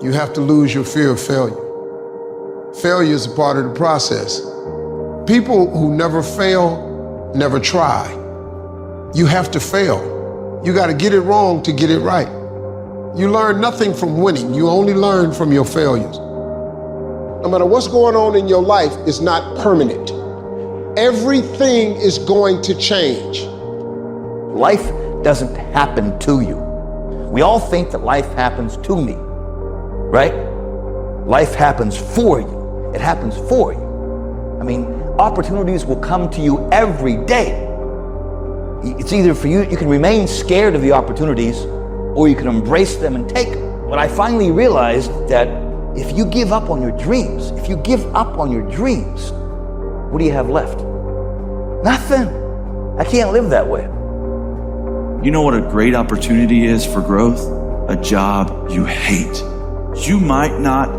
you have to lose your fear of failure. Failure is a part of the process. People who never fail, never try. You have to fail. You gotta get it wrong to get it right. You learn nothing from winning, you only learn from your failures. No matter what's going on in your life, it's not permanent. Everything is going to change. Life doesn't happen to you. We all think that life happens to me, right? Life happens for you. It happens for you. I mean, opportunities will come to you every day. It's either for you, you can remain scared of the opportunities, or you can embrace them and take them. But I finally realized that if you give up on your dreams, what do you have left? Nothing. I can't live that way. You know what a great opportunity is for growth? A job you hate. You might not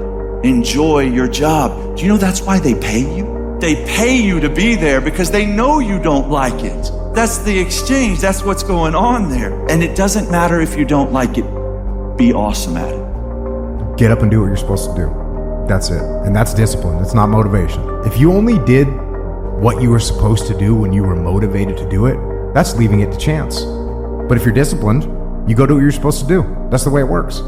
enjoy your job. Do you know that's why they pay you? They pay you to be there because they know you don't like it. That's the exchange. That's what's going on there. And it doesn't matter if you don't like it. Be awesome at it. Get up and do what you're supposed to do. That's it. And that's discipline. It's not motivation. If you only did what you were supposed to do when you were motivated to do it, that's leaving it to chance. But if you're disciplined, you go do what you're supposed to do. That's the way it works.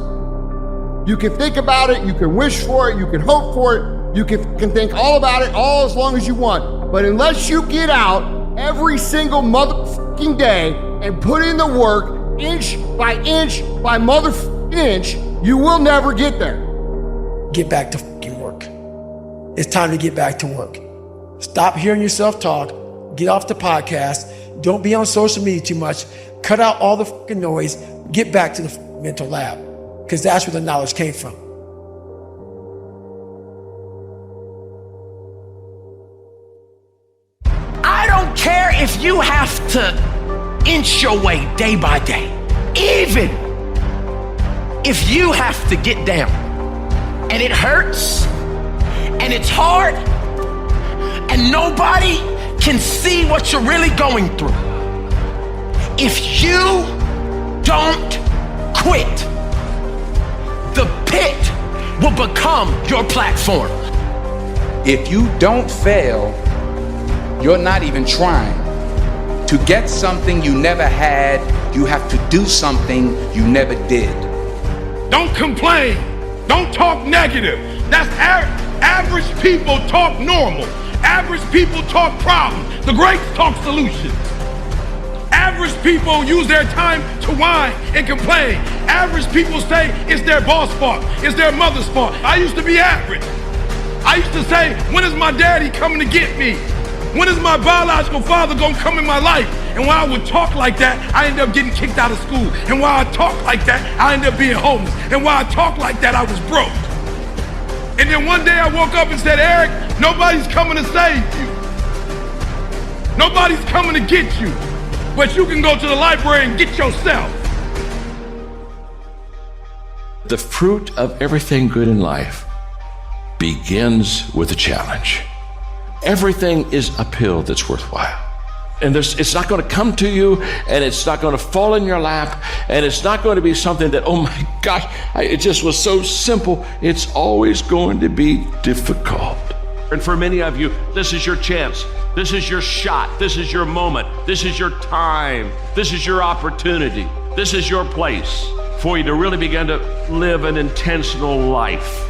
You can think about it, you can wish for it, you can hope for it, you can think all about it all as long as you want. But unless you get out every single motherfucking day and put in the work, inch by motherfucking inch, you will never get there. Get back to fucking work. It's time to get back to work. Stop hearing yourself talk. Get off the podcast. Don't be on social media too much. Cut out all the fucking noise. Get back to the mental lab, because that's where the knowledge came from. I don't care if you have to inch your way day by day, even if you have to get down and it hurts and it's hard and nobody can see what you're really going through. If you don't quit, the pit will become your platform. If you don't fail, you're not even trying. To get something you never had, you have to do something you never did. Don't complain. Don't talk negative. That's average people talk normal. Average people talk problems. The greats talk solutions. Average people use their time to whine and complain. Average people say it's their boss' fault, it's their mother's fault. I used to be average. I used to say, when is my daddy coming to get me? When is my biological father gonna come in my life? And while I would talk like that, I ended up getting kicked out of school. And while I talked like that, I ended up being homeless. And while I talked like that, I was broke. And then one day I woke up and said, Eric, nobody's coming to save you. Nobody's coming to get you. But you can go to the library and get yourself. The fruit of everything good in life begins with a challenge. Everything is uphill that's worthwhile. And it's not going to come to you, and it's not going to fall in your lap, and it's not going to be something that, oh my gosh, it just was so simple. It's always going to be difficult. And for many of you, this is your chance. This is your shot. This is your moment. This is your time. This is your opportunity. This is your place for you to really begin to live an intentional life.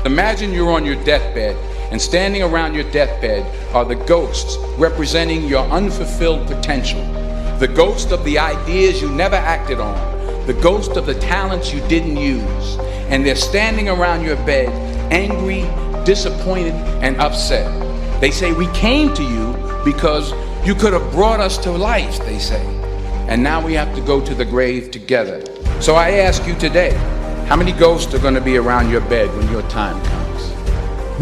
Imagine you're on your deathbed, and standing around your deathbed are the ghosts representing your unfulfilled potential. The ghost of the ideas you never acted on. The ghost of the talents you didn't use. And they're standing around your bed, angry, disappointed, and upset. They say, we came to you because you could have brought us to life, they say. And now we have to go to the grave together. So I ask you today, how many ghosts are going to be around your bed when your time comes?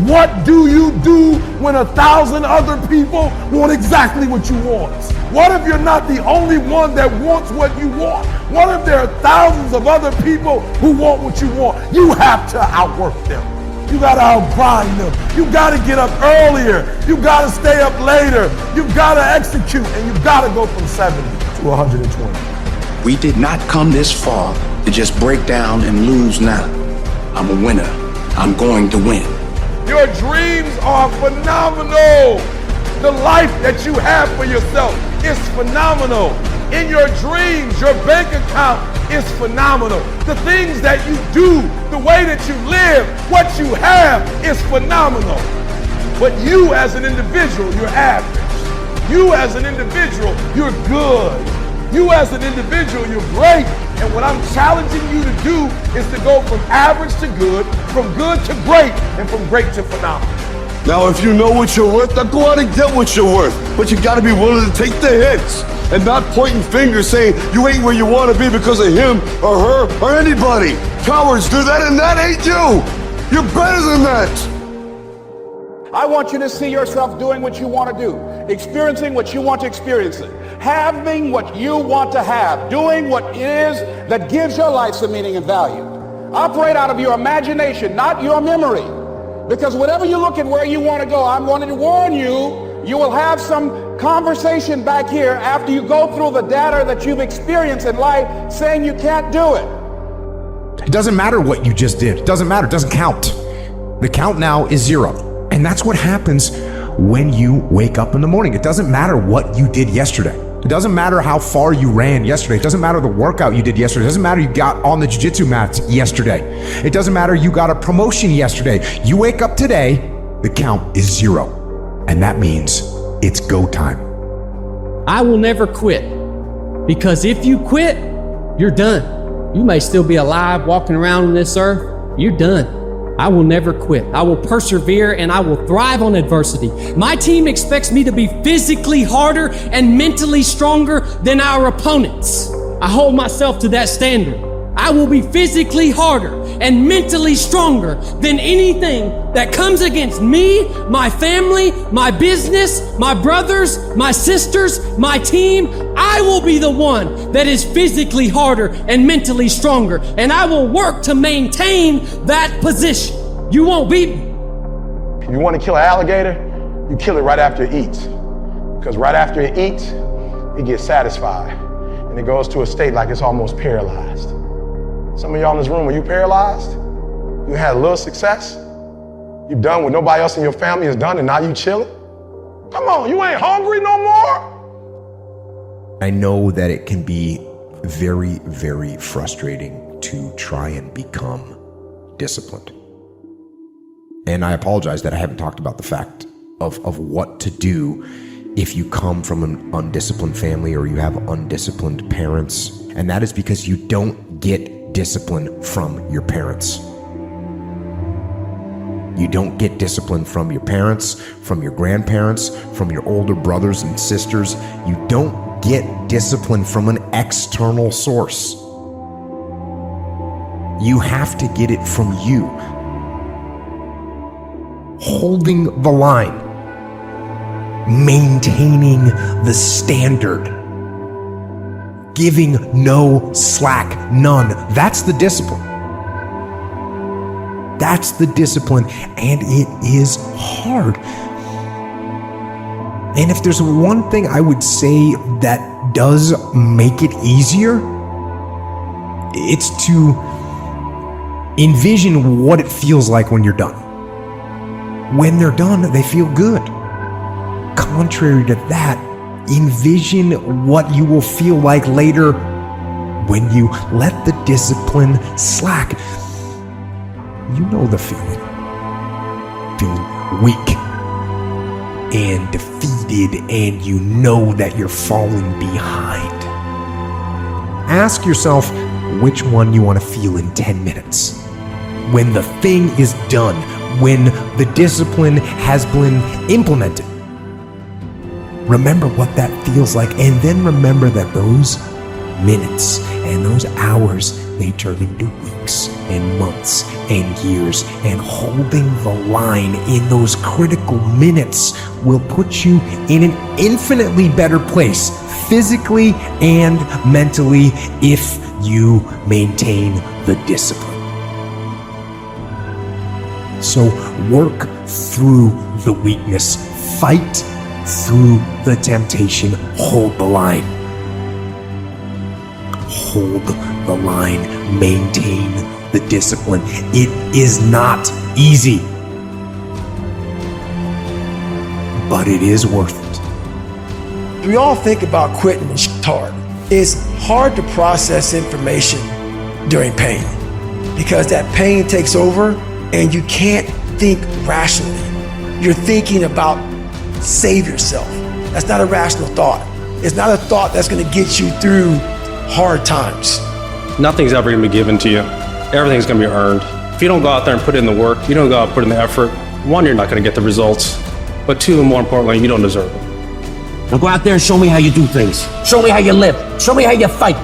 What do you do when 1,000 other people want exactly what you want? What if you're not the only one that wants what you want? What if there are thousands of other people who want what you want? You have to outwork them. You gotta outgrind them. You gotta get up earlier. You gotta stay up later. You gotta execute, and you gotta go from 70 to 120. We did not come this far to just break down and lose now. I'm a winner. I'm going to win. Your dreams are phenomenal. The life that you have for yourself is phenomenal. In your dreams, your bank account is phenomenal. The things that you do, the way that you live, what you have is phenomenal. But you as an individual, you're average. You as an individual, you're good. You as an individual, you're great. And what I'm challenging you to do is to go from average to good, from good to great, and from great to phenomenal. Now, if you know what you're worth, then go out and get what you're worth. But you gotta be willing to take the hits and not pointing fingers saying you ain't where you wanna be because of him or her or anybody. Cowards do that, and that ain't you. You're better than that. I want you to see yourself doing what you want to do, experiencing what you want to experience, having what you want to have, doing what it is that gives your life some meaning and value. Operate out of your imagination, not your memory. Because whatever you look at where you want to go, I'm going to warn you, you will have some conversation back here after you go through the data that you've experienced in life saying you can't do it. It doesn't matter what you just did. It doesn't matter. It doesn't count. The count now is 0. And that's what happens when you wake up in the morning. It doesn't matter what you did yesterday. It doesn't matter how far you ran yesterday. It doesn't matter the workout you did yesterday. It doesn't matter you got on the jiu-jitsu mats yesterday. It doesn't matter you got a promotion yesterday. You wake up today, the count is 0. And that means it's go time. I will never quit, because if you quit, you're done. You may still be alive walking around on this earth. You're done. I will never quit. I will persevere and I will thrive on adversity. My team expects me to be physically harder and mentally stronger than our opponents. I hold myself to that standard. I will be physically harder and mentally stronger than anything that comes against me, my family, my business, my brothers, my sisters, my team. I will be the one that is physically harder and mentally stronger, and I will work to maintain that position. You won't beat me. If you want to kill an alligator, you kill it right after it eats. Because right after it eats, it gets satisfied. And it goes to a state like it's almost paralyzed. Some of y'all in this room, are you paralyzed? You had a little success? You've done what nobody else in your family has done, and now you chilling? Come on, you ain't hungry no more? I know that it can be very, very frustrating to try and become disciplined. And I apologize that I haven't talked about the fact of what to do if you come from an undisciplined family or you have undisciplined parents. And that is because you don't get discipline from your parents. You don't get discipline from your parents, from your grandparents, from your older brothers and sisters. You don't get discipline from an external source. You have to get it from you. Holding the line, maintaining the standard, giving no slack, none. That's the discipline. That's the discipline, and it is hard. And if there's one thing I would say that does make it easier, it's to envision what it feels like when you're done. When they're done, they feel good. Contrary to that, envision what you will feel like later when you let the discipline slack. You know the feeling. Feeling weak and defeated, and you know that you're falling behind. Ask yourself which one you want to feel in 10 minutes. When the thing is done, when the discipline has been implemented. Remember what that feels like, and then remember that those minutes and those hours, they turn into weeks and months and years, and holding the line in those critical minutes will put you in an infinitely better place, physically and mentally, if you maintain the discipline. So work through the weakness, fight through the temptation, hold the line. Hold the line, maintain the discipline. It is not easy, but it is worth it. We all think about quitting when shit's hard. It's hard to process information during pain because that pain takes over and you can't think rationally. You're thinking about save yourself. That's not a rational thought. It's not a thought that's gonna get you through hard times. Nothing's ever gonna be given to you. Everything's gonna be earned. If you don't go out there and put in the work, you don't go out and put in the effort, one, you're not gonna get the results, but two, and more importantly, you don't deserve it. Now go out there and show me how you do things. Show me how you live. Show me how you fight.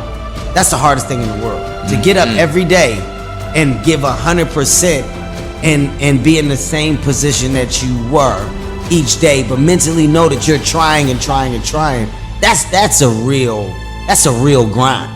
That's the hardest thing in the world. To get up every day and give 100% and be in the same position that you were each day, but mentally know that you're trying and trying and trying. That's a real grind.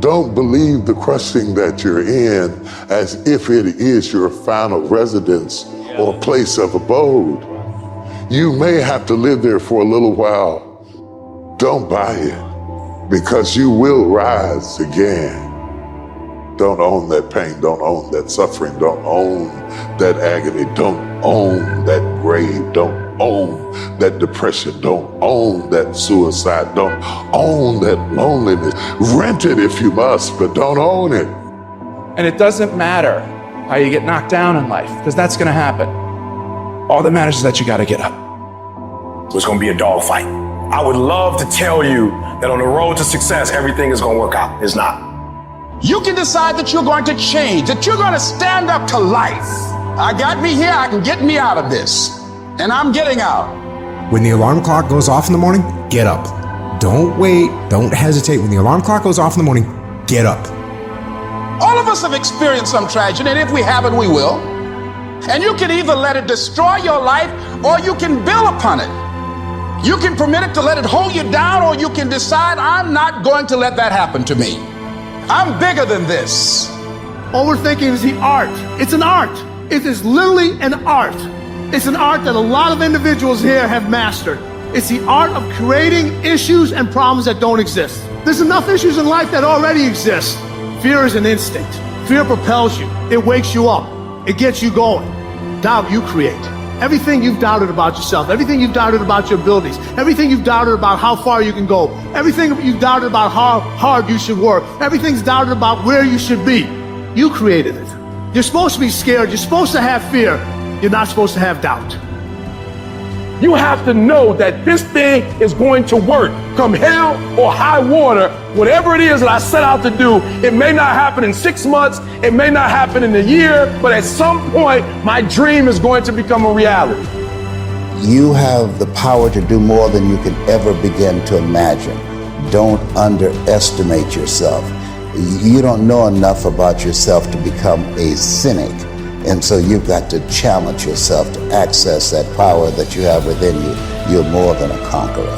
Don't believe the crushing that you're in as if it is your final residence or place of abode. You may have to live there for a little while. Don't buy it, because you will rise again. Don't own that pain, don't own that suffering, don't own that agony, don't own that grave, don't own that depression, don't own that suicide, don't own that loneliness. Rent it if you must, but don't own it. And it doesn't matter how you get knocked down in life, because that's gonna happen. All that matters is that you gotta get up. It's gonna be a dogfight. I would love to tell you that on the road to success, everything is gonna work out. It's not. You can decide that you're going to change, that you're going to stand up to life. I got me here, I can get me out of this. And I'm getting out. When the alarm clock goes off in the morning, get up. Don't wait, don't hesitate. When the alarm clock goes off in the morning, get up. All of us have experienced some tragedy, and if we haven't, we will. And you can either let it destroy your life, or you can build upon it. You can permit it to let it hold you down, or you can decide, I'm not going to let that happen to me. I'm bigger than this. Overthinking is the art. It's an art. It is literally an art. It's an art that a lot of individuals here have mastered. It's the art of creating issues and problems that don't exist. There's enough issues in life that already exist. Fear is an instinct. Fear propels you. It wakes you up. It gets you going. Doubt you create. Everything you've doubted about yourself, everything you've doubted about your abilities, everything you've doubted about how far you can go, everything you've doubted about how hard you should work, everything's doubted about where you should be. You created it. You're supposed to be scared. You're supposed to have fear. You're not supposed to have doubt. You have to know that this thing is going to work. Come hell or high water, whatever it is that I set out to do, it may not happen in 6 months, it may not happen in a year, but at some point, my dream is going to become a reality. You have the power to do more than you can ever begin to imagine. Don't underestimate yourself. You don't know enough about yourself to become a cynic. And so you've got to challenge yourself to access that power that you have within you. You're more than a conqueror.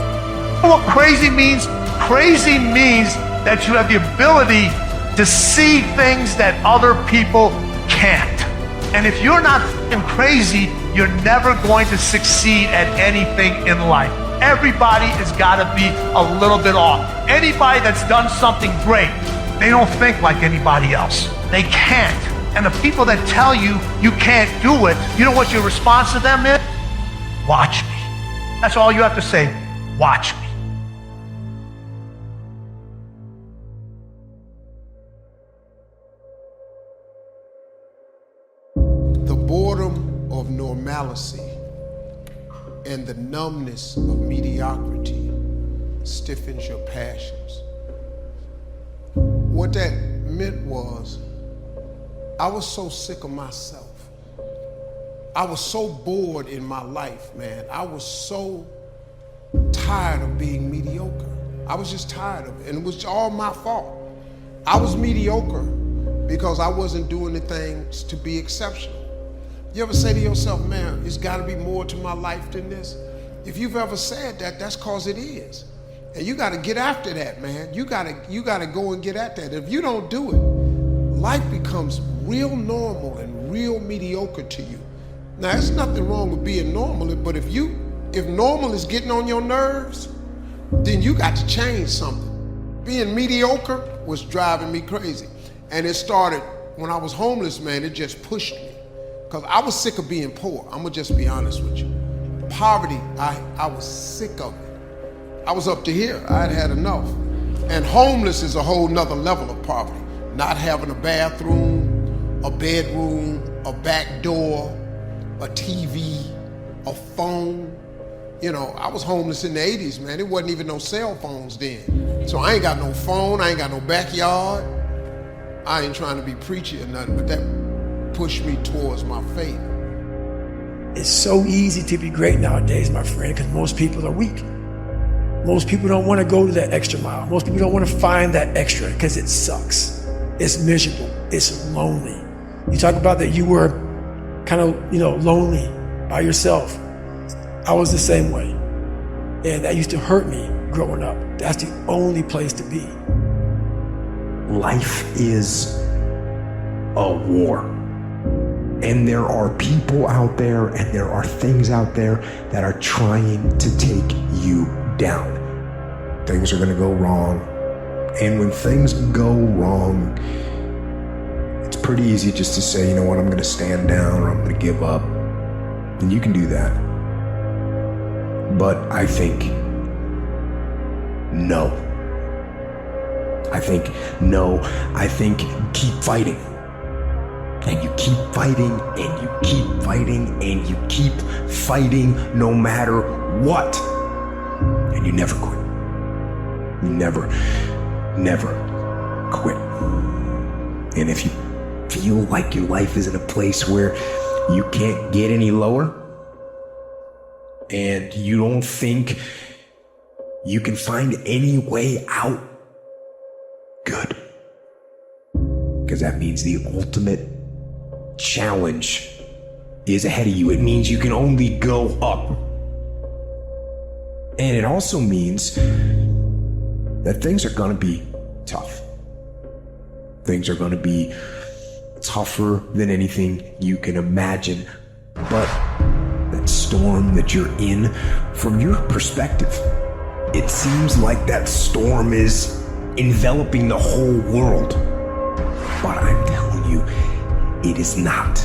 What crazy means? Crazy means that you have the ability to see things that other people can't. And if you're not crazy, you're never going to succeed at anything in life. Everybody has got to be a little bit off. Anybody that's done something great, they don't think like anybody else. They can't. And the people that tell you you can't do it, you know what your response to them is? Watch me. That's all you have to say. Watch me. The boredom of normalcy and the numbness of mediocrity stiffens your passions. What that meant was, I was so sick of myself. I was so bored in my life, man. I was so tired of being mediocre. I was just tired of it, and it was all my fault. I was mediocre because I wasn't doing the things to be exceptional. You ever say to yourself, man, it's gotta be more to my life than this? If you've ever said that, that's cause it is. And you gotta get after that, man. You gotta go and get at that. If you don't do it, life becomes real normal and real mediocre to you. Now, there's nothing wrong with being normal, but if normal is getting on your nerves, then you got to change something. Being mediocre was driving me crazy. And it started when I was homeless, man, it just pushed me. Because I was sick of being poor. I'm gonna just be honest with you. Poverty, I was sick of it. I was up to here, I'd had enough. And homeless is a whole nother level of poverty. Not having a bathroom, a bedroom, a back door, a TV, a phone. You know, I was homeless in the 80s, man. There wasn't even no cell phones then. So I ain't got no phone, I ain't got no backyard. I ain't trying to be preachy or nothing, but that pushed me towards my faith. It's so easy to be great nowadays, my friend, because most people are weak. Most people don't want to go to that extra mile. Most people don't want to find that extra because it sucks. It's miserable. It's lonely. You talk about that you were kind of, lonely by yourself. I was the same way. And that used to hurt me growing up. That's the only place to be. Life is a war. And there are people out there and there are things out there that are trying to take you down. Things are gonna go wrong. And when things go wrong, it's pretty easy just to say, you know what, I'm gonna stand down or I'm gonna give up. And you can do that. But I think no. I think keep fighting. And you keep fighting, and you keep fighting, and you keep fighting no matter what. And you never quit. You never quit. And if you feel like your life is in a place where you can't get any lower, and you don't think you can find any way out, good. Because that means the ultimate challenge is ahead of you. It means you can only go up. And it also means that things are gonna be tough. Things are gonna be tougher than anything you can imagine. But that storm that you're in, from your perspective, it seems like that storm is enveloping the whole world. But I'm telling you, it is not.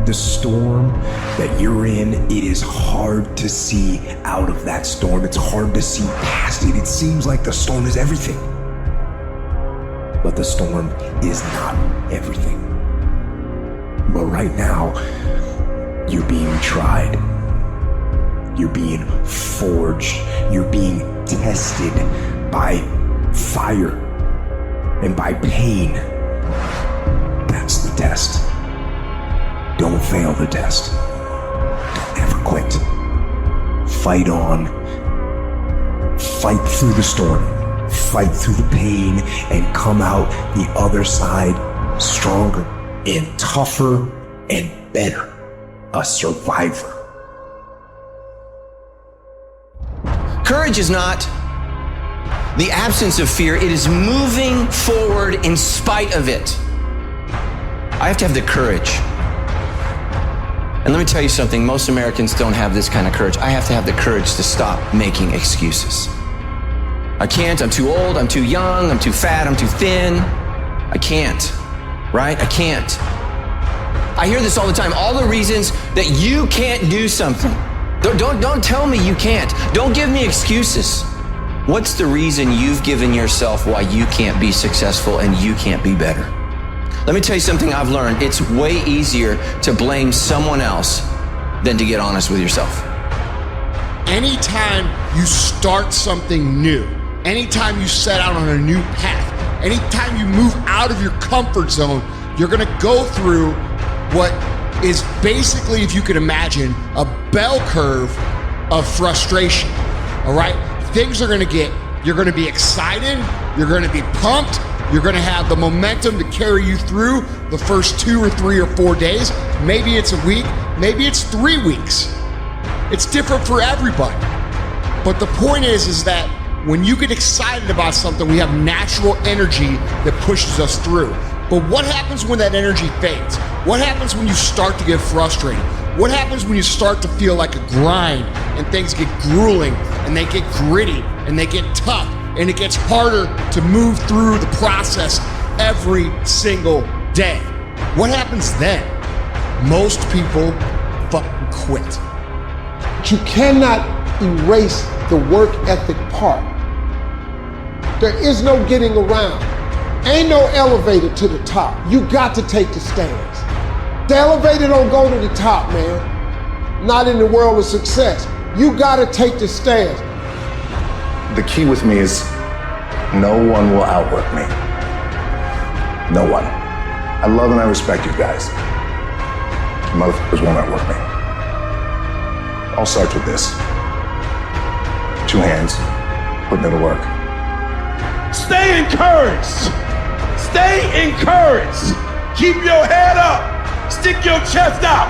The storm that you're in, it is hard to see out of that storm. It's hard to see past it. It seems like the storm is everything. But the storm is not everything. But right now, you're being tried. You're being forged. You're being tested by fire and by pain. That's the test. Don't fail the test. Don't ever quit. Fight on. Fight through the storm. Fight through the pain and come out the other side stronger and tougher and better. A survivor. Courage is not the absence of fear. It is moving forward in spite of it. I have to have the courage. And let me tell you something, most Americans don't have this kind of courage. I have to have the courage to stop making excuses. I can't, I'm too old, I'm too young, I'm too fat, I'm too thin. I can't, right? I can't. I hear this all the time, all the reasons that you can't do something. Don't tell me you can't. Don't give me excuses. What's the reason you've given yourself why you can't be successful and you can't be better? Let me tell you something I've learned. It's way easier to blame someone else than to get honest with yourself. Anytime you start something new, anytime you set out on a new path, anytime you move out of your comfort zone, you're gonna go through what is basically, if you could imagine, a bell curve of frustration, all right? Things are gonna you're gonna be excited, you're gonna be pumped, you're gonna have the momentum to carry you through the first 2 or 3 or 4 days. Maybe it's a week, maybe it's 3 weeks. It's different for everybody. But the point is that when you get excited about something, we have natural energy that pushes us through. But what happens when that energy fades? What happens when you start to get frustrated? What happens when you start to feel like a grind and things get grueling and they get gritty and they get tough and it gets harder to move through the process every single day? What happens then? Most people fucking quit. But you cannot erase the work ethic part. There is no getting around. Ain't no elevator to the top. You got to take the stairs. The elevator don't go to the top, man. Not in the world of success. You got to take the stairs. The key with me is no one will outwork me. No one. I love and I respect you guys. You motherfuckers won't outwork me. All starts with this. 2 hands, putting in the work. Stay encouraged. Stay encouraged. Keep your head up. Stick your chest out.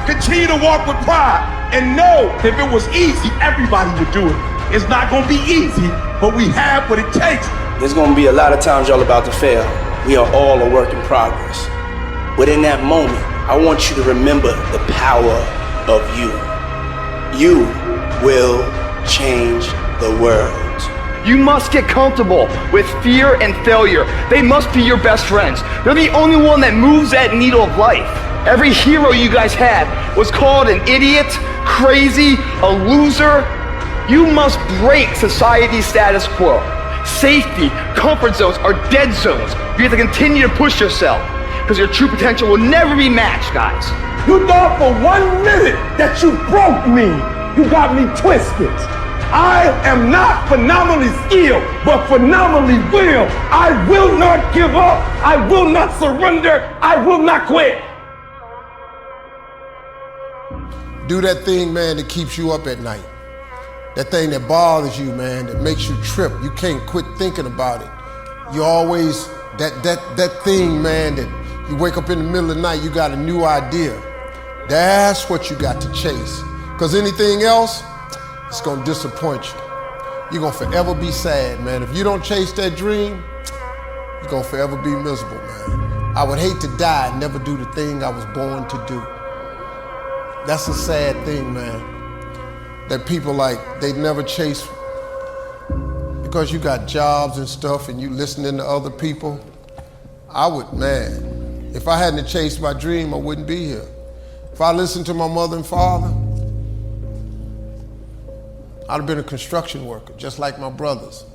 Continue to walk with pride. And know if it was easy, everybody would do it. It's not going to be easy, but we have what it takes. There's going to be a lot of times y'all about to fail. We are all a work in progress. But in that moment, I want you to remember the power of you. You will change the world. You must get comfortable with fear and failure. They must be your best friends. They're the only one that moves that needle of life. Every hero you guys had was called an idiot, crazy, a loser. You must break society's status quo. Safety, comfort zones are dead zones. You have to continue to push yourself because your true potential will never be matched, guys. You thought for 1 minute that you broke me. You got me twisted. I am not phenomenally skilled, but phenomenally willed. I will not give up. I will not surrender. I will not quit. Do that thing, man, that keeps you up at night. That thing that bothers you, man, that makes you trip. You can't quit thinking about it. You always, that thing, man, that you wake up in the middle of the night, you got a new idea. That's what you got to chase. Because anything else, it's gonna disappoint you. You're gonna forever be sad, man. If you don't chase that dream, you're gonna forever be miserable, man. I would hate to die and never do the thing I was born to do. That's a sad thing, man. That people they never chase because you got jobs and stuff and you listening to other people. I would, man, if I hadn't chased my dream, I wouldn't be here. If I listened to my mother and father, I'd have been a construction worker, just like my brothers.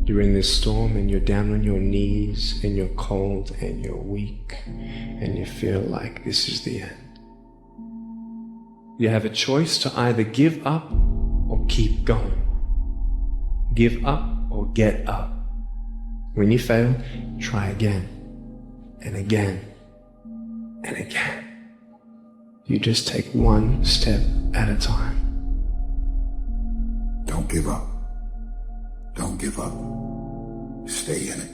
You're in this storm and you're down on your knees and you're cold and you're weak and you feel like this is the end. You have a choice to either give up or keep going. Give up or get up. When you fail, try again and again and again. You just take one step at a time. Don't give up. Don't give up. Stay in it.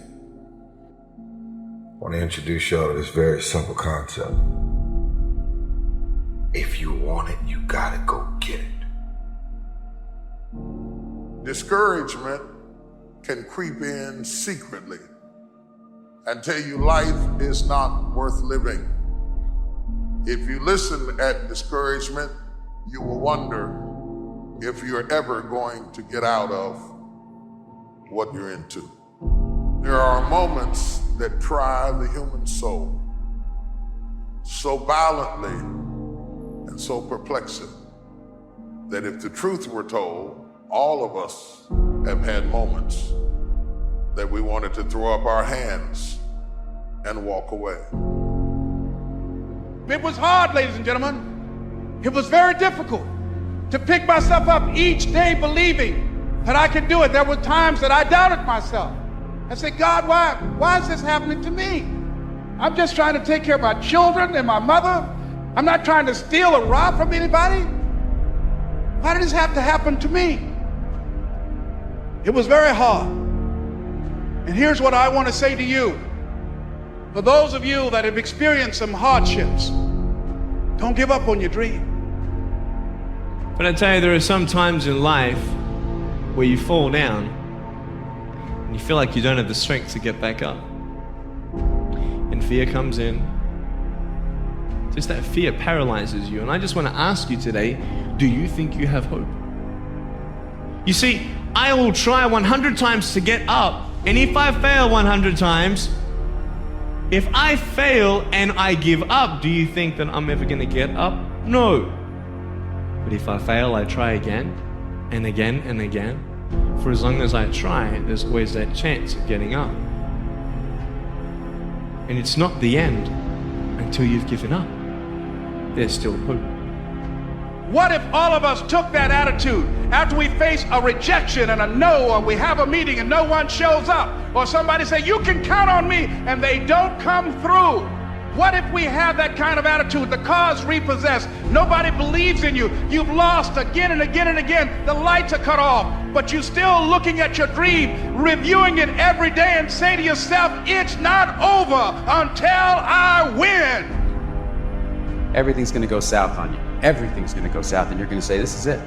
I want to introduce y'all to this very simple concept. If you want it, you gotta go get it. Discouragement can creep in secretly and tell you life is not worth living. If you listen at discouragement, you will wonder if you're ever going to get out of what you're into. There are moments that try the human soul so violently and so perplexing that if the truth were told, all of us have had moments that we wanted to throw up our hands and walk away. It was hard, ladies and gentlemen. It was very difficult to pick myself up each day believing that I could do it. There were times that I doubted myself. I said, God, why is this happening to me? I'm just trying to take care of my children and my mother. I'm not trying to steal or rob from anybody. Why did this have to happen to me? It was very hard. And here's what I want to say to you. For those of you that have experienced some hardships, don't give up on your dream. But I tell you, there are some times in life where you fall down and you feel like you don't have the strength to get back up. And fear comes in. Just that fear paralyzes you. And I just want to ask you today, do you think you have hope? You see, I will try 100 times to get up, and if I fail 100 times, if I fail and I give up, do you think that I'm ever going to get up? No. But if I fail, I try again and again and again. For as long as I try, there's always that chance of getting up. And it's not the end until you've given up. There's still hope. What if all of us took that attitude after we face a rejection and a no, or we have a meeting and no one shows up, or somebody say, you can count on me, and they don't come through? What if we have that kind of attitude? The car's repossessed. Nobody believes in you. You've lost again and again and again. The lights are cut off, but you're still looking at your dream, reviewing it every day, and say to yourself, it's not over until I win. Everything's going to go south on you. Everything's going to go south, and you're going to say, this is it.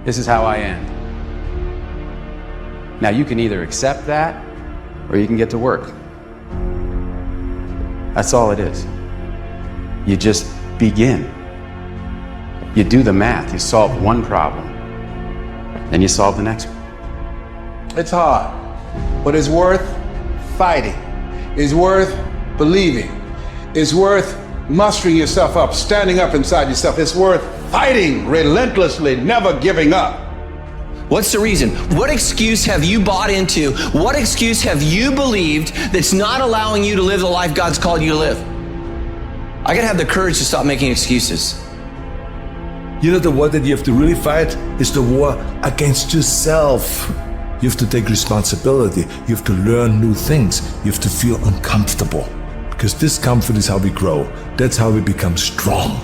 This is how I end. Now, you can either accept that, or you can get to work. That's all it is. You just begin. You do the math. You solve one problem, then you solve the next one. It's hard, but it's worth fighting. It's worth believing. It's worth mustering yourself up, standing up inside yourself. It's worth fighting relentlessly, never giving up. What's the reason? What excuse have you bought into? What excuse have you believed that's not allowing you to live the life God's called you to live? I gotta have the courage to stop making excuses. You know, the war that you have to really fight is the war against yourself. You have to take responsibility. You have to learn new things. You have to feel uncomfortable. Because discomfort is how we grow. That's how we become strong.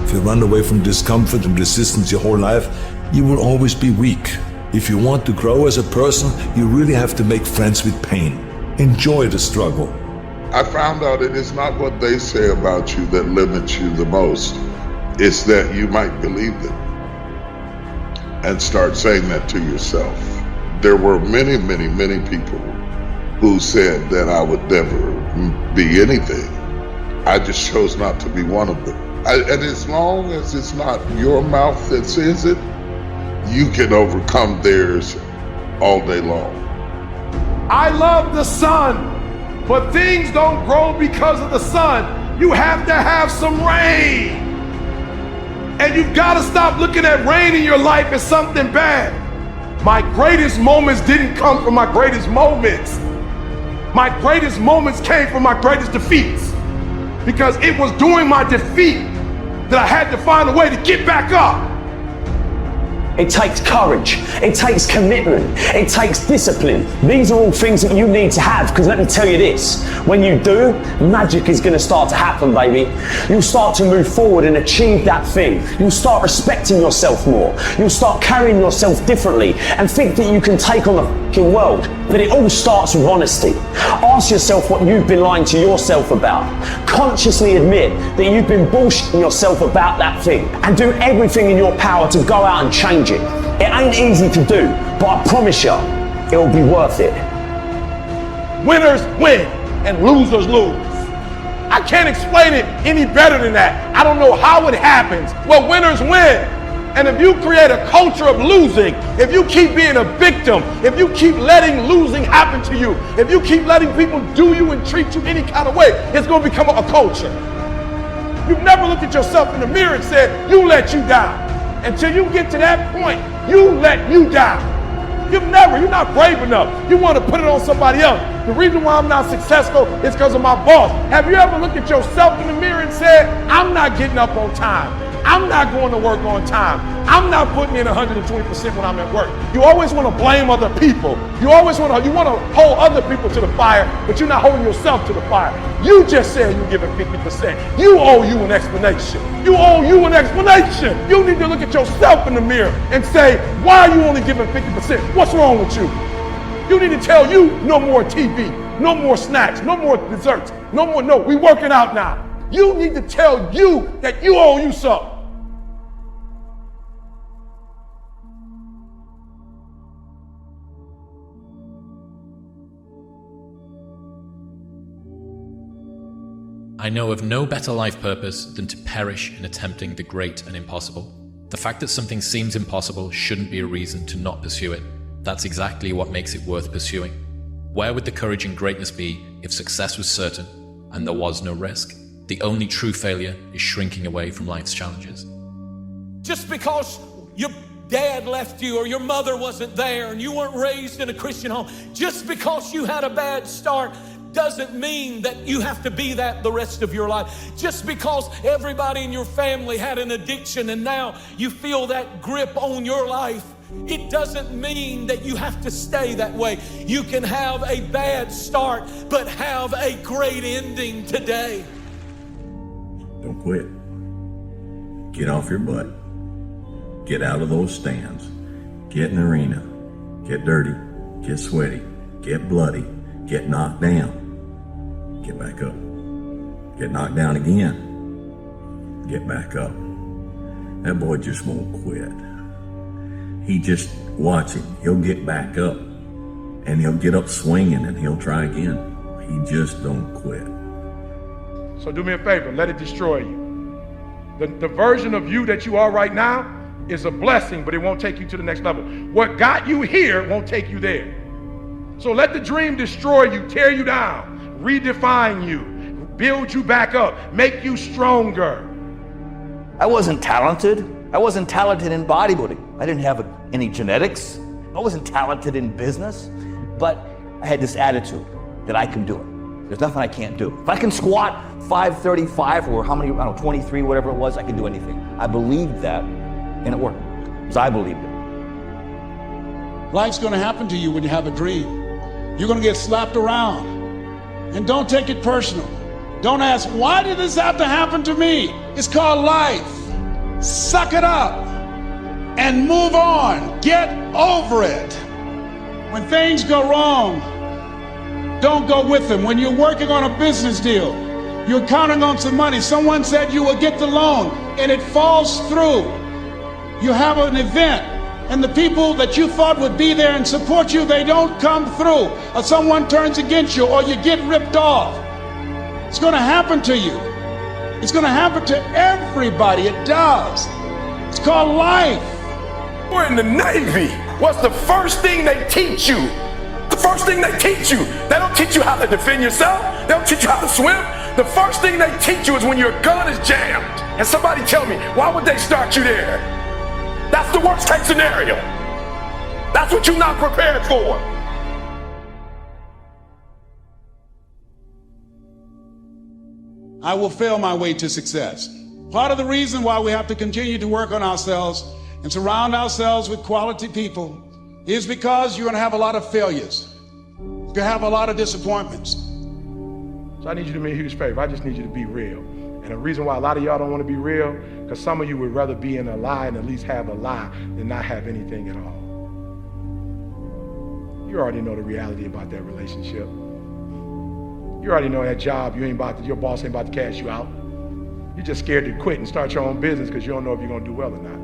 If you run away from discomfort and resistance your whole life, you will always be weak. If you want to grow as a person, you really have to make friends with pain. Enjoy the struggle. I found out it is not what they say about you that limits you the most. It's that you might believe it and start saying that to yourself. There were many, many, many people who said that I would never be anything. I just chose not to be one of them. And as long as it's not your mouth that says it, you can overcome theirs all day long. I love the sun, but things don't grow because of the sun. You have to have some rain. And you've got to stop looking at rain in your life as something bad. My greatest moments didn't come from my greatest moments. My greatest moments came from my greatest defeats. Because it was during my defeat that I had to find a way to get back up. It takes courage, it takes commitment, it takes discipline. These are all things that you need to have, because let me tell you this, when you do, magic is going to start to happen, baby. You'll start to move forward and achieve that thing. You'll start respecting yourself more. You'll start carrying yourself differently and think that you can take on the fucking world. But it all starts with honesty. Ask yourself what you've been lying to yourself about. Consciously admit that you've been bullshitting yourself about that thing, and do everything in your power to go out and change it. It ain't easy to do, but I promise you, it'll be worth it. Winners win and losers lose. I can't explain it any better than that. I don't know how it happens. Well, winners win. And if you create a culture of losing, if you keep being a victim, if you keep letting losing happen to you, if you keep letting people do you and treat you any kind of way, it's going to become a culture. You've never looked at yourself in the mirror and said, you let you down. Until you get to that point, you let you down. You're not brave enough. You want to put it on somebody else. The reason why I'm not successful is because of my boss. Have you ever looked at yourself in the mirror and said, I'm not getting up on time. I'm not going to work on time. I'm not putting in 120% when I'm at work. You always want to blame other people. You want to hold other people to the fire, but you're not holding yourself to the fire. You just said you're giving 50%. You owe you an explanation. You owe you an explanation. You need to look at yourself in the mirror and say, why are you only giving 50%? What's wrong with you? You need to tell you no more TV, no more snacks, no more desserts, no, we working out now. You need to tell you that you owe you something. I know of no better life purpose than to perish in attempting the great and impossible. The fact that something seems impossible shouldn't be a reason to not pursue it. That's exactly what makes it worth pursuing. Where would the courage and greatness be if success was certain and there was no risk? The only true failure is shrinking away from life's challenges. Just because your dad left you or your mother wasn't there and you weren't raised in a Christian home, just because you had a bad start doesn't mean that you have to be that the rest of your life. Just because everybody in your family had an addiction and now you feel that grip on your life, it doesn't mean that you have to stay that way. You can have a bad start, but have a great ending today. Don't quit. Get off your butt. Get out of those stands. Get in the arena. Get dirty. Get sweaty. Get bloody. Get knocked down. Get back up. Get knocked down again. Get back up. That boy just won't quit. He just, watch him. He'll get back up. And he'll get up swinging and he'll try again. He just don't quit. So do me a favor, let it destroy you. The version of you that you are right now is a blessing, but it won't take you to the next level. What got you here won't take you there. So let the dream destroy you, tear you down, redefine you, build you back up, make you stronger. I wasn't talented. I wasn't talented in bodybuilding. I didn't have any genetics. I wasn't talented in business, but I had this attitude that I can do it. There's nothing I can't do. If I can squat 535 or how many, 23, whatever it was, I can do anything. I believed that, and it worked, because I believed it. Life's gonna happen to you when you have a dream. You're gonna get slapped around. And don't take it personal. Don't ask, why did this have to happen to me? It's called life. Suck it up and move on. Get over it. When things go wrong, don't go with them. When you're working on a business deal, you're counting on some money. Someone said you will get the loan and it falls through. You have an event and the people that you thought would be there and support you, they don't come through. Or someone turns against you or you get ripped off. It's gonna happen to you. It's gonna happen to everybody, it does. It's called life. We're in the Navy. What's the first thing they teach you? The first thing they teach you, they don't teach you how to defend yourself. They don't teach you how to swim. The first thing they teach you is when your gun is jammed. And somebody tell me, why would they start you there? That's the worst case scenario. That's what you're not prepared for. I will fail my way to success. Part of the reason why we have to continue to work on ourselves and surround ourselves with quality people is because you're gonna have a lot of failures. You're gonna have a lot of disappointments. So I need you to do me a huge favor. I just need you to be real. And the reason why a lot of y'all don't want to be real, because some of you would rather be in a lie and at least have a lie than not have anything at all. You already know the reality about that relationship. You already know that job, your boss ain't about to cash you out. You're just scared to quit and start your own business because you don't know if you're gonna do well or not.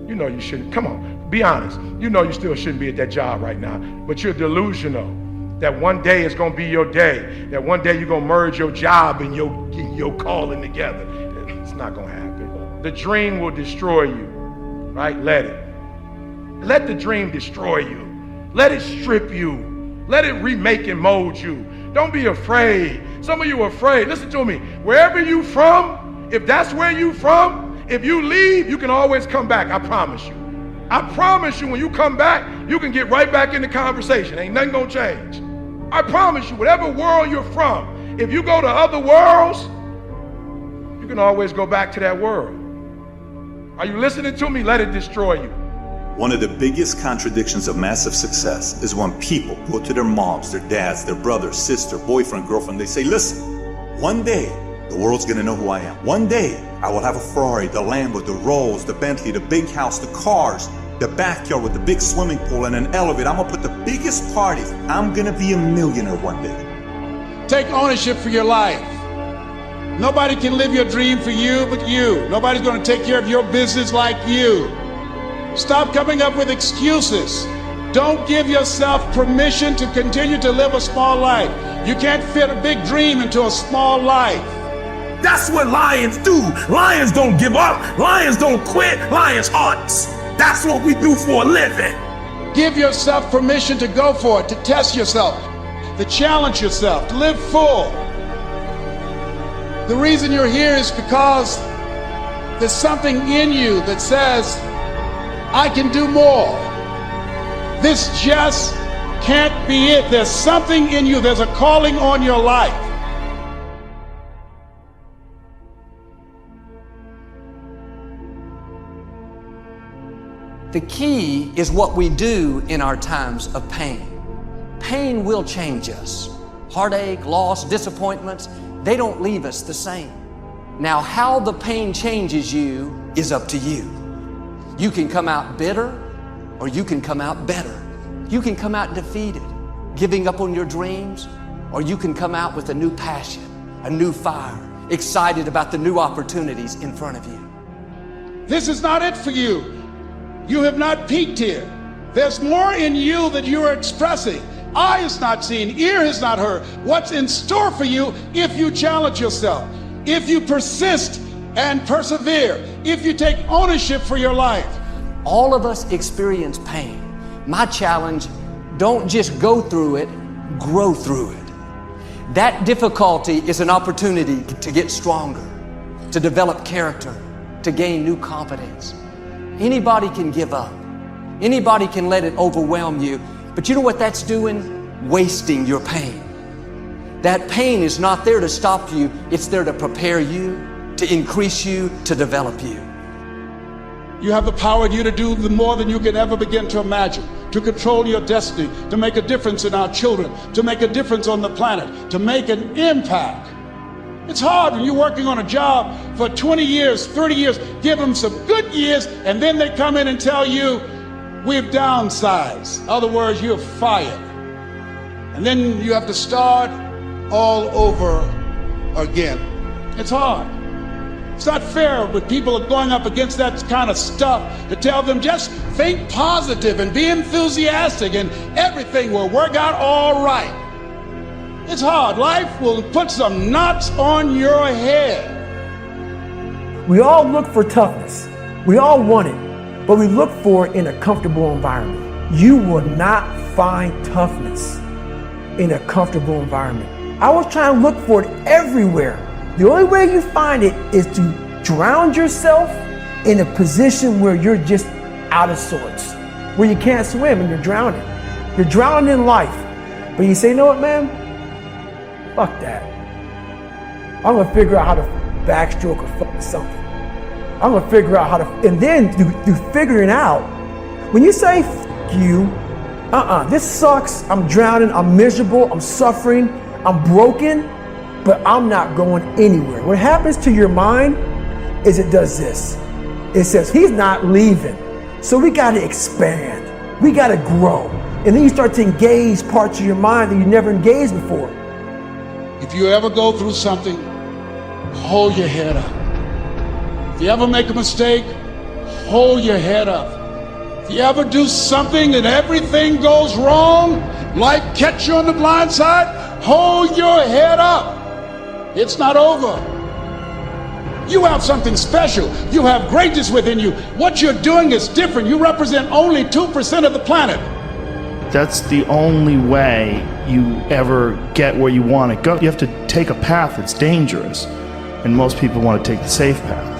You know you shouldn't, come on, be honest. You know you still shouldn't be at that job right now, but you're delusional that one day is gonna be your day, that one day you're gonna merge your job and your calling together. It's not gonna happen. The dream will destroy you, right? Let it. Let the dream destroy you. Let it strip you. Let it remake and mold you. Don't be afraid. Some of you are afraid. Listen to me. Wherever you from, if that's where you from, if you leave, you can always come back. I promise you. I promise you when you come back, you can get right back in the conversation. Ain't nothing gonna change. I promise you, whatever world you're from, if you go to other worlds, you can always go back to that world. Are you listening to me? Let it destroy you. One of the biggest contradictions of massive success is when people go to their moms, their dads, their brother, sister, boyfriend, girlfriend, they say, listen, one day the world's gonna know who I am. One day I will have a Ferrari, the Lambo, the Rolls, the Bentley, the big house, the cars, the backyard with the big swimming pool and an elevator. I'm gonna put the biggest parties. I'm gonna be a millionaire one day. Take ownership for your life. Nobody can live your dream for you but you. Nobody's gonna take care of your business like you. Stop coming up with excuses. Don't give yourself permission to continue to live a small life. You can't fit a big dream into a small life. That's what lions do. Lions don't give up. Lions don't quit. Lions hunt. That's what we do for a living. Give yourself permission to go for it, to test yourself, to challenge yourself, to live full. The reason you're here is because there's something in you that says, I can do more. This just can't be it. There's something in you. There's a calling on your life. The key is what we do in our times of pain. Pain will change us. Heartache, loss, disappointments, they don't leave us the same. Now, how the pain changes you is up to you. You can come out bitter, or you can come out better. You can come out defeated, giving up on your dreams, or you can come out with a new passion, a new fire, excited about the new opportunities in front of you. This is not it for you. You have not peaked here. There's more in you that you are expressing. Eye has not seen, ear has not heard. What's in store for you if you challenge yourself, if you persist and persevere, if you take ownership for your life. All of us experience pain. My challenge, don't just go through it, grow through it. That difficulty is an opportunity to get stronger, to develop character, to gain new confidence. Anybody can give up. Anybody can let it overwhelm you. But you know what that's doing? Wasting your pain. That pain is not there to stop you. It's there to prepare you, to increase you, to develop you. You have the power in you to do more than you can ever begin to imagine, to control your destiny, to make a difference in our children, to make a difference on the planet, to make an impact. It's hard when you're working on a job for 20 years, 30 years, give them some good years, and then they come in and tell you, we've downsized. In other words, you're fired. And then you have to start all over again. It's hard. It's not fair when people are going up against that kind of stuff to tell them just think positive and be enthusiastic and everything will work out all right. It's hard. Life will put some knots on your head. We all look for toughness. We all want it, but we look for it in a comfortable environment. You will not find toughness in a comfortable environment. I was trying to look for it everywhere. The only way you find it is to drown yourself in a position where you're just out of sorts, where you can't swim and you're drowning. You're drowning in life. But you say, you know what, man? Fuck that. I'm gonna figure out how to backstroke or fuck something. I'm gonna figure out how to, and then through figuring out, when you say fuck you, this sucks, I'm drowning, I'm miserable, I'm suffering, I'm broken, but I'm not going anywhere. What happens to your mind is it does this. It says, he's not leaving. So we gotta expand. We gotta grow. And then you start to engage parts of your mind that you never engaged before. If you ever go through something, hold your head up. If you ever make a mistake, hold your head up. If you ever do something and everything goes wrong, life catch you on the blind side, hold your head up. It's not over. You have something special. You have greatness within you. What you're doing is different. You represent only 2% of the planet. That's the only way you ever get where you want to go. You have to take a path that's dangerous, and most people want to take the safe path.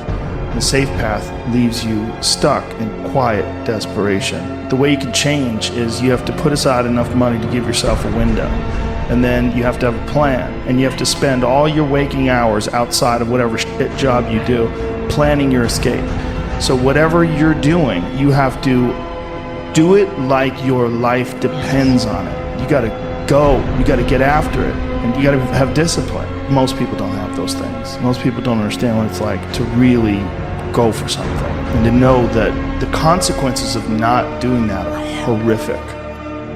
The safe path leaves you stuck in quiet desperation. The way you can change is you have to put aside enough money to give yourself a window, and then you have to have a plan, and you have to spend all your waking hours outside of whatever shit job you do planning your escape. So whatever you're doing, you have to do it like your life depends on it. You gotta go, you gotta get after it, and you gotta have discipline. Most people don't have those things. Most people don't understand what it's like to really go for something, and to know that the consequences of not doing that are horrific.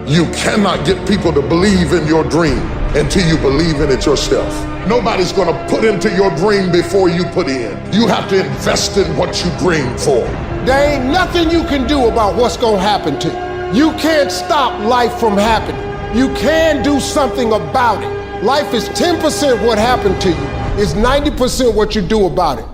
You cannot get people to believe in your dream until you believe in it yourself. Nobody's gonna put into your dream before you put in. You have to invest in what you dream for. There ain't nothing you can do about what's gonna happen to you. You can't stop life from happening. You can do something about it. Life is 10% what happened to you. It's 90% what you do about it.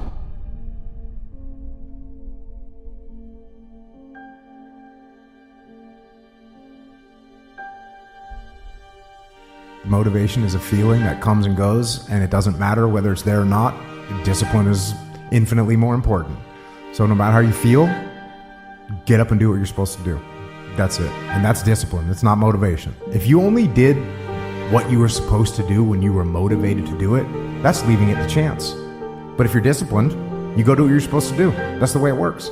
Motivation is a feeling that comes and goes, and it doesn't matter whether it's there or not. Discipline is infinitely more important. So no matter how you feel, get up and do what you're supposed to do. That's it. And that's discipline. It's not motivation. If you only did what you were supposed to do when you were motivated to do it, that's leaving it to chance. But if you're disciplined, you go do what you're supposed to do. That's the way it works.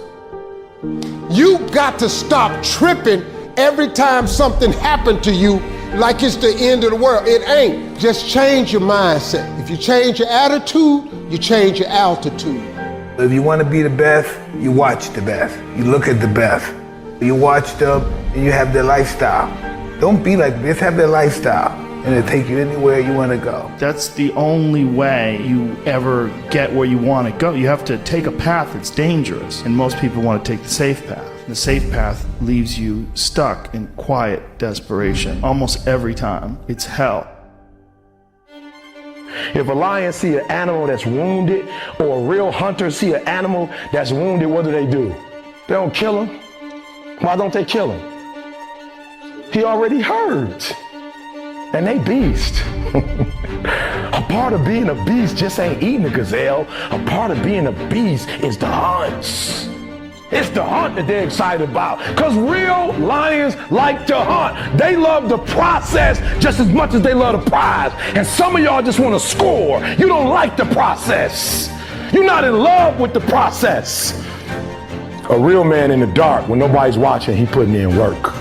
You got to stop tripping every time something happened to you like it's the end of the world. It ain't. Just change your mindset. If you change your attitude, you change your altitude. If you want to be the best, you watch the best. You look at the best. You watch them and you have their lifestyle. Don't be like this, have their lifestyle. And it'll take you anywhere you want to go. That's the only way you ever get where you want to go. You have to take a path that's dangerous, and most people want to take the safe path. The safe path leaves you stuck in quiet desperation. Almost every time, it's hell. If a lion see an animal that's wounded, or a real hunter see an animal that's wounded, what do? They don't kill him. Why don't they kill him? He already hurt. And they beast. A part of being a beast just ain't eating a gazelle. A part of being a beast is the hunts. It's the hunt that they're excited about. Because real lions like to hunt. They love the process just as much as they love the prize. And some of y'all just want to score. You don't like the process. You're not in love with the process. A real man in the dark, when nobody's watching, he putting in work.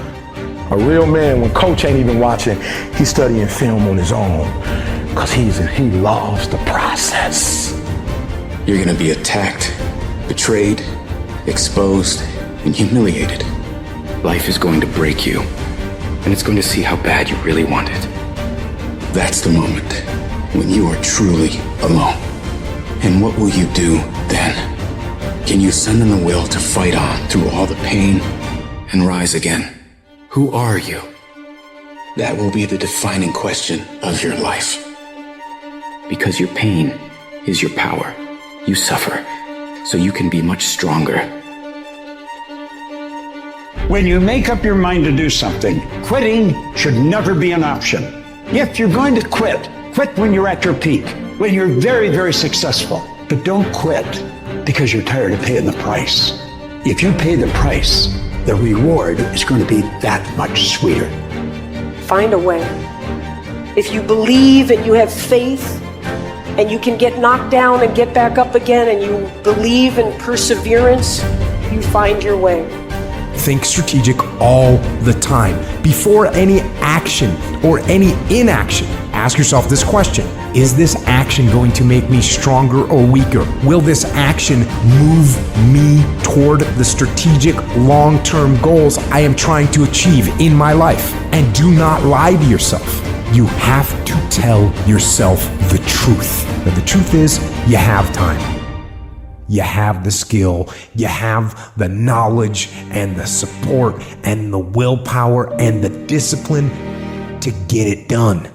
A real man, when coach ain't even watching, he's studying film on his own. Because he loves the process. You're gonna be attacked, betrayed, exposed, and humiliated. Life is going to break you, and it's going to see how bad you really want it. That's the moment when you are truly alone. And what will you do then? Can you summon the will to fight on through all the pain and rise again? Who are you? That will be the defining question of your life. Because your pain is your power. You suffer, so you can be much stronger. When you make up your mind to do something, quitting should never be an option. If you're going to quit when you're at your peak, when you're very, very successful. But don't quit because you're tired of paying the price. If you pay the price, the reward is going to be that much sweeter. Find a way. If you believe and you have faith and you can get knocked down and get back up again and you believe in perseverance, you find your way. Think strategic all the time. Before any action or any inaction, ask yourself this question. Is this action going to make me stronger or weaker? Will this action move me toward the strategic long-term goals I am trying to achieve in my life? And do not lie to yourself. You have to tell yourself the truth. And the truth is, you have time. You have the skill, you have the knowledge and the support and the willpower and the discipline to get it done.